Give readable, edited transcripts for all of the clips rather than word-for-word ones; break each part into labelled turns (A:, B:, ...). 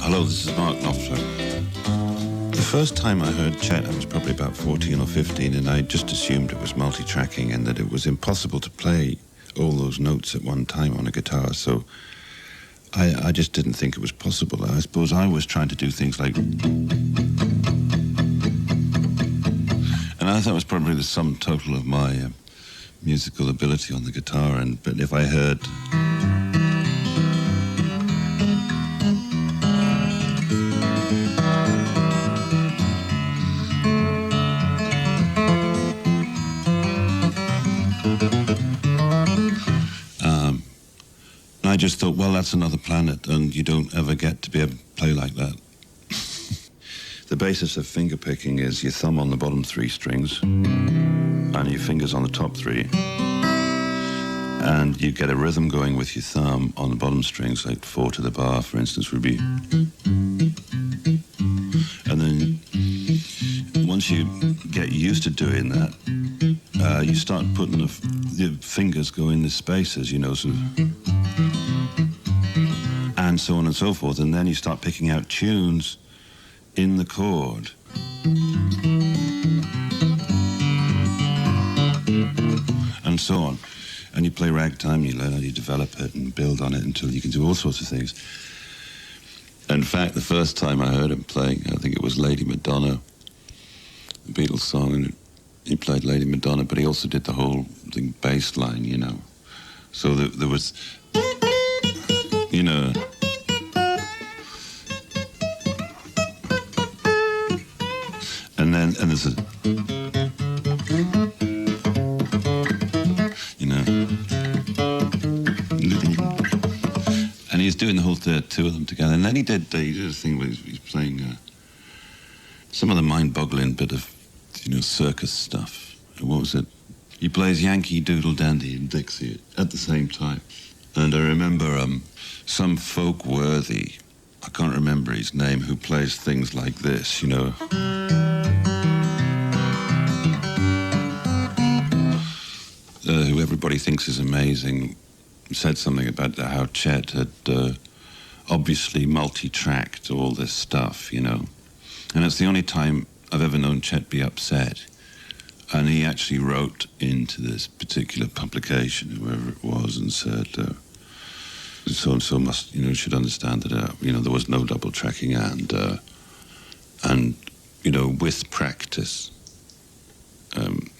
A: Hello, this is Mark Knopfler. The first time I heard Chet, I was probably about 14 or 15, and I just assumed it was multi-tracking and that it was impossible to play all those notes at one time on a guitar, so I just didn't think it was possible. I suppose I was trying to do things like... And I thought it was probably the sum total of my musical ability on the guitar, but if I heard... I just thought, well, that's another planet, and you don't ever get to be able to play like that. The basis of fingerpicking is your thumb on the bottom three strings and your fingers on the top three. And you get a rhythm going with your thumb on the bottom strings, like 4 to the bar, for instance, would be... And then once you get used to doing that, you start putting the fingers go in the spaces, you know, sort of... and so on and so forth, and then you start picking out tunes in the chord. And so on. And you play ragtime, you learn how you develop it and build on it until you can do all sorts of things. In fact, the first time I heard him playing, I think it was Lady Madonna, the Beatles song, and he played Lady Madonna, but he also did the whole thing bass line, you know. So there was, you know... And there's a, you know, and he's doing the whole two of them together. And then he did a thing where he's playing some of the mind-boggling bit of, you know, circus stuff. What was it? He plays Yankee Doodle Dandy and Dixie at the same time. And I remember some folk worthy, I can't remember his name, who plays things like this, you know. Who everybody thinks is amazing, said something about how Chet had obviously multi-tracked all this stuff, you know. And it's the only time I've ever known Chet be upset. And he actually wrote into this particular publication, whoever it was, and said, so-and-so must, you know, should understand that, you know, there was no double tracking and, you know, with practice,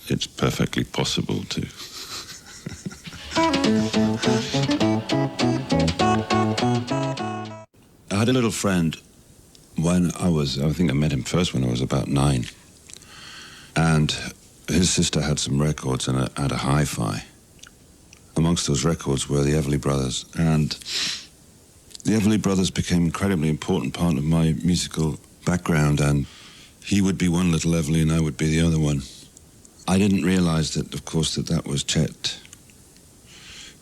A: it's perfectly possible to... I had a little friend when I think I met him first when I was about 9. And his sister had some records and had a hi-fi. Amongst those records were the Everly Brothers. And the Everly Brothers became an incredibly important part of my musical background, and he would be one little Everly and I would be the other one. I didn't realize that, of course, that was Chet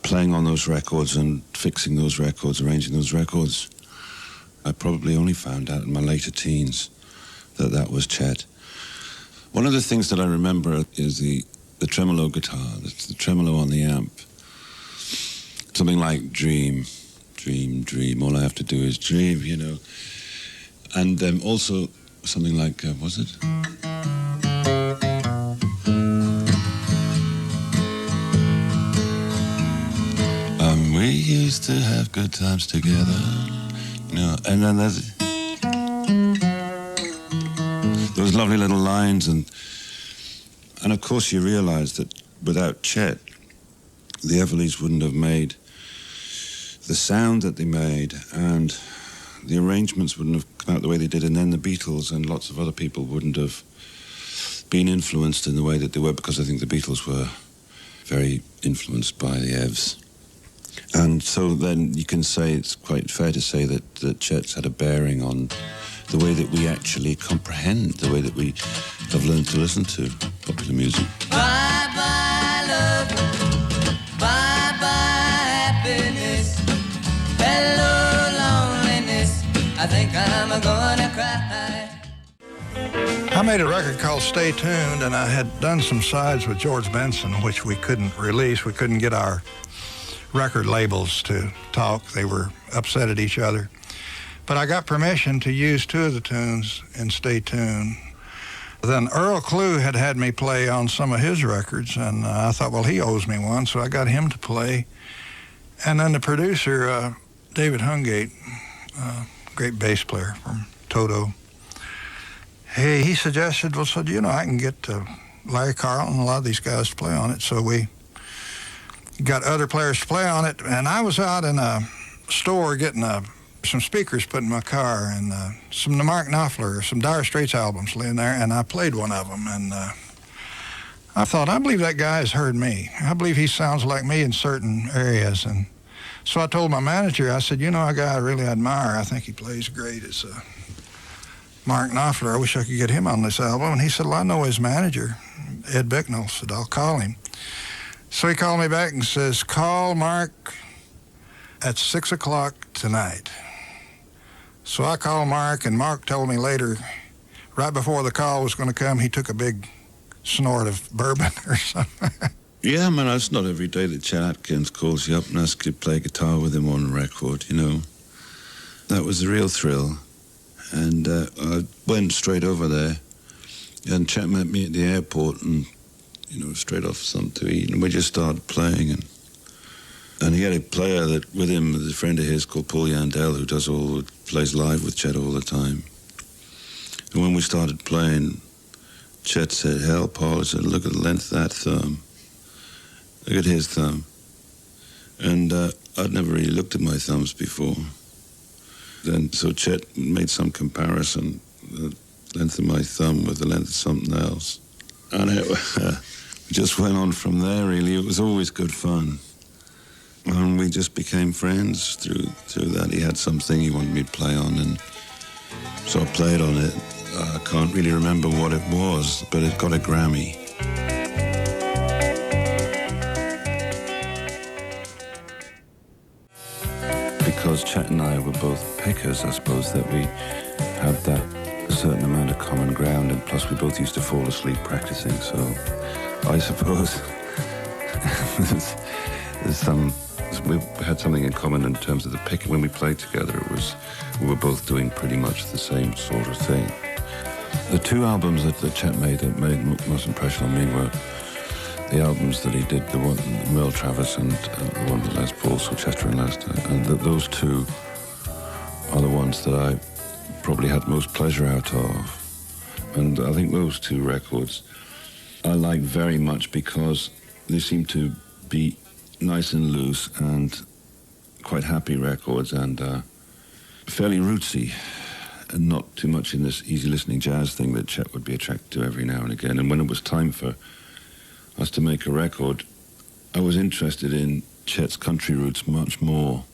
A: playing on those records and fixing those records, arranging those records. I probably only found out in my later teens that was Chet. One of the things that I remember is the tremolo guitar. It's the tremolo on the amp. Something like dream, dream, dream. All I have to do is dream, you know. And also something like, was it? We used to have good times together, you know, and then there's those lovely little lines, and of course you realize that without Chet, the Everlys wouldn't have made the sound that they made, and the arrangements wouldn't have come out the way they did, and then the Beatles and lots of other people wouldn't have been influenced in the way that they were, because I think the Beatles were very influenced by the Evs. And so then you can say, it's quite fair to say that Chet's had a bearing on the way that we actually comprehend, the way that we have learned to listen to popular music.
B: Bye-bye love, bye-bye happiness, hello loneliness, I think I'm gonna cry.
C: I made a record called Stay Tuned, and I had done some sides with George Benson, which we couldn't release. We couldn't get our record labels to talk. They were upset at each other. But I got permission to use 2 of the tunes in Stay Tuned. Then Earl Klugh had me play on some of his records, and I thought, well, he owes me one, so I got him to play. And then the producer, David Hungate, great bass player from Toto, he suggested, well, so, I can get Larry Carlton and a lot of these guys to play on it. So we got other players to play on it, and I was out in a store getting some speakers put in my car, and some Mark Knopfler, some Dire Straits albums laying there, and I played one of them, and I thought, I believe that guy has heard me. I believe he sounds like me in certain areas. And so I told my manager, I said, a guy I really admire, I think he plays great, is Mark Knopfler. I wish I could get him on this album. And he said, well, I know his manager, Ed Bicknell, said, I'll call him. So he called me back and says, call Mark at 6 o'clock tonight. So I called Mark, and Mark told me later, right before the call was going to come, he took a big snort of bourbon or something.
A: Yeah, man, it's not every day that Chet Atkins calls you up and asks you to play guitar with him on a record, That was the real thrill. And I went straight over there, and Chet met me at the airport, and, straight off something to eat, and we just started playing, and he had a player that with him, a friend of his called Paul Yandell, who plays live with Chet all the time. And when we started playing, Chet said, hell, Paul, he said, look at the length of that thumb. Look at his thumb. And I'd never really looked at my thumbs before. So Chet made some comparison, the length of my thumb with the length of something else. And it just went on from there, really. It was always good fun. And we just became friends through that. He had something he wanted me to play on, and so I played on it. I can't really remember what it was, but it got a Grammy. Because Chet and I were both pickers, I suppose, that we had that certain amount of common ground, and plus we both used to fall asleep practicing, so I suppose we had something in common in terms of the pick. When we played together, we were both doing pretty much the same sort of thing. The 2 albums that Chet made that made most impression on me were the albums that he did, the one Merle Travis and the one with Les Paul, so Chester and Lester. And those 2 are the ones that I probably had most pleasure out of. And I think those 2 records I like very much because they seem to be nice and loose and quite happy records, and fairly rootsy, and not too much in this easy listening jazz thing that Chet would be attracted to every now and again. And when it was time for us to make a record, I was interested in Chet's country roots much more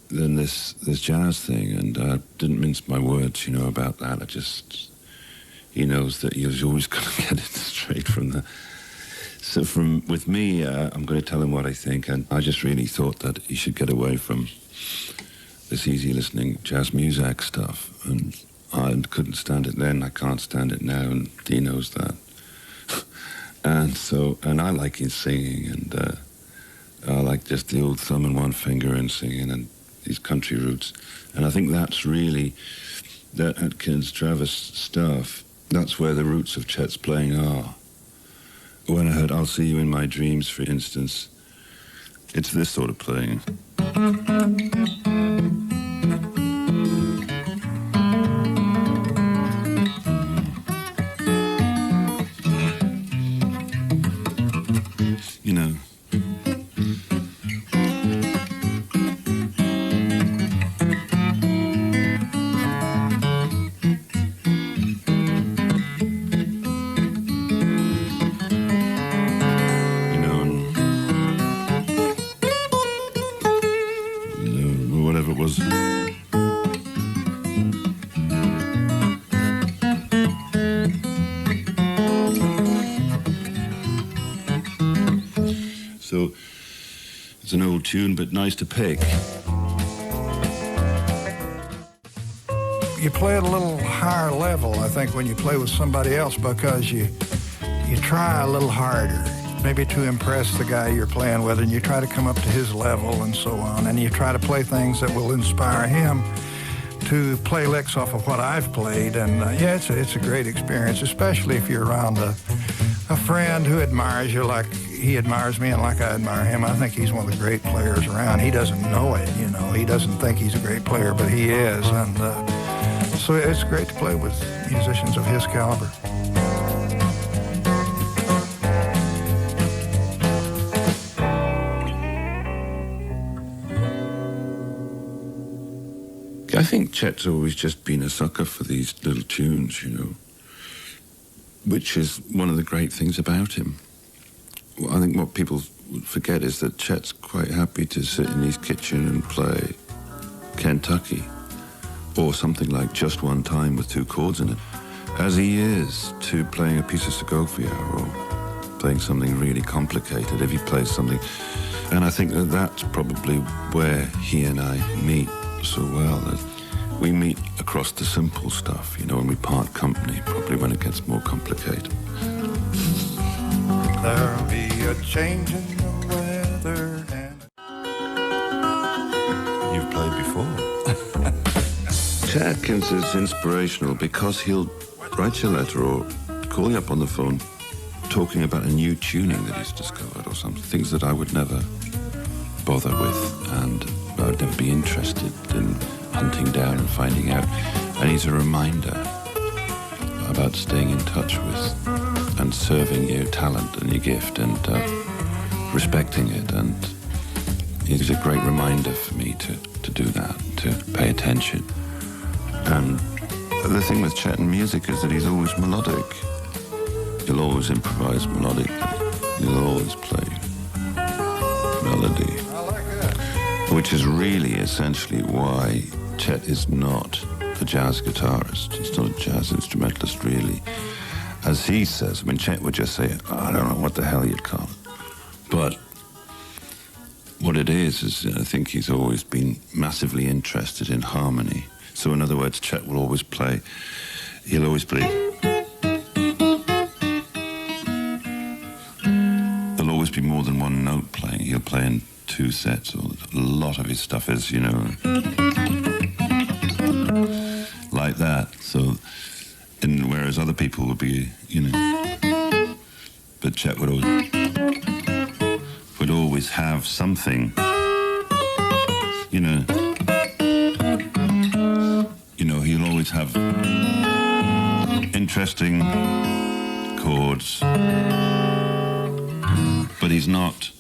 A: than this jazz thing, and I didn't mince my words, about that. He knows that he's always going to get it straight from the... So with me, I'm going to tell him what I think, and I just really thought that he should get away from this easy listening jazz music stuff, and I couldn't stand it then, I can't stand it now, and he knows that. And I like his singing, and I like just the old thumb and one finger and singing and these country roots. And I think that's really, that Atkins, Travis stuff, that's where the roots of Chet's playing are. When I heard I'll See You in My Dreams, for instance, it's this sort of playing. So it's an old tune, but nice to pick.
C: You play at a little higher level, I think, when you play with somebody else, because you try a little harder. maybe to impress the guy you're playing with, and you try to come up to his level and so on, and you try to play things that will inspire him to play licks off of what I've played. And yeah, it's a great experience, especially if you're around a friend who admires you like he admires me and like I admire him. I think he's one of the great players around. He doesn't know it, you know. He doesn't think he's a great player, but he is. And so it's great to play with musicians of his caliber.
A: I think Chet's always just been a sucker for these little tunes, you know, which is one of the great things about him. I think what people forget is that Chet's quite happy to sit in his kitchen and play Kentucky or something like Just One Time with two chords in it, as he is to playing a piece of Segovia or playing something really complicated if he plays something. And I think that that's probably where he and I meet so well. That we meet across the simple stuff, you know, and we part company probably when it gets more complicated.
C: There'll be a change in the weather and...
A: You've played before. Chet Atkins is inspirational because he'll write you a letter or call you up on the phone talking about a new tuning that he's discovered or something, things that I would never bother with and I would never be interested in hunting down and finding out. And he's a reminder about staying in touch with and serving your talent and your gift and respecting it. And he's a great reminder for me to do that, to pay attention. And the thing with Chet and music is that he's always melodic. He'll always improvise melodically. He'll always play melody. Which is really essentially why Chet is not a jazz guitarist. He's not a jazz instrumentalist, really. As he says, I mean, Chet would just say, I don't know what the hell you'd call it. But what it is I think he's always been massively interested in harmony. So in other words, Chet will always play, he'll always play, there'll always be more than one note playing. He'll play in two sets. A lot of his stuff is, you know, like that. So, and whereas other people would be, you know, but Chet would always have something, you know, he'll always have interesting chords, but he's not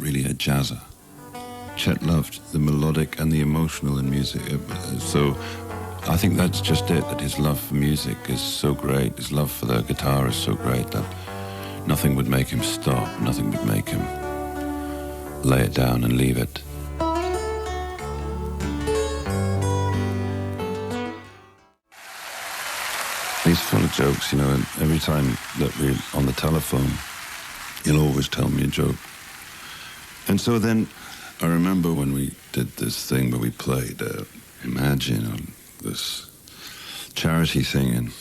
A: really a jazzer. Chet loved the melodic and the emotional in music. So I think that's just it, that his love for music is so great, his love for the guitar is so great that nothing would make him stop, nothing would make him lay it down and leave it. He's full of jokes, you know, and every time that we're on the telephone, he'll always tell me a joke. And so then I remember when we did this thing where we played Imagine on this charity thing, and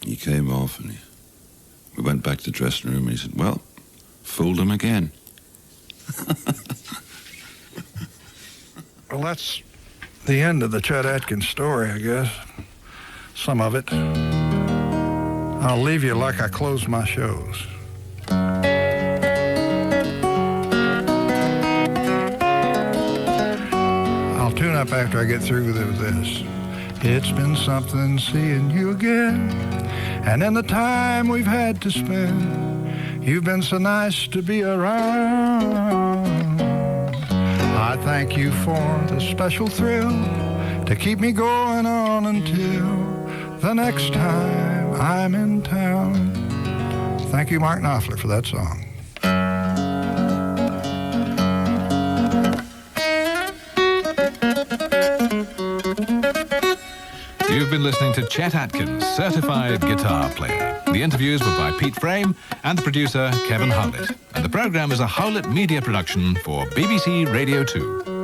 A: he came off and we went back to the dressing room and he said, well, fooled him again.
C: Well, that's the end of the Chet Atkins story, I guess. Some of it. I'll leave you like I close my shows. I'll tune up after I get through with this. It's been something seeing you again, and in the time we've had to spend, you've been so nice to be around. I thank you for the special thrill to keep me going on until the next time I'm in town. Thank you, Mark Knopfler, for that song.
D: You've been listening to Chet Atkins, certified guitar player. The interviews were by Pete Frame and the producer Kevin Howlett. And the program is a Howlett Media production for BBC Radio 2.